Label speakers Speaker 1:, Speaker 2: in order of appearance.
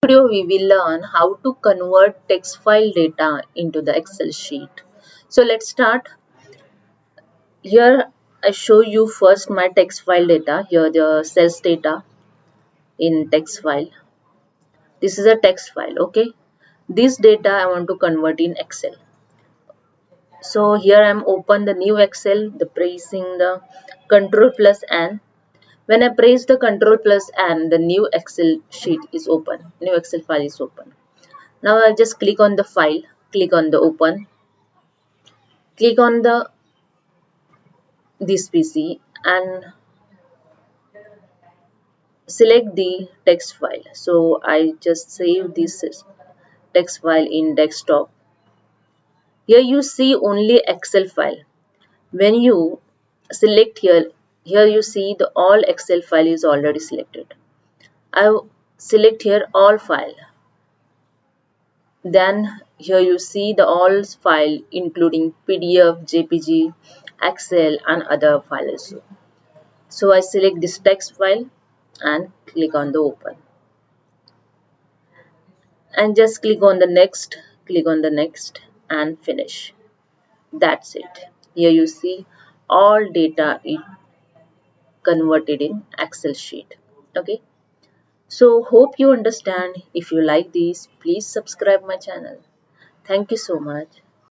Speaker 1: video we will learn how to convert text file data into the Excel sheet. So let's start. Here I show you first my text file data. Here the sales data in text file. This is a text file, okay? This data I want to convert in Excel. So here I'm open the new Excel, the pressing the Control plus N. When I press the Control plus N, the new Excel sheet is open. New Excel file is open. Now I just click on the file, click on the open, click on the this PC and select the text file. So I just save this text file in desktop. Here you see only Excel file. When you select here you see the all Excel file is already selected. I select here all file. Then here you see the all file including PDF, JPG, Excel and other files. So I select this text file and click on the open. And just click on the next and finish. That's it. Here you see all data is converted in Excel sheet. Okay. So hope you understand. If you like this, please subscribe my channel. Thank you so much.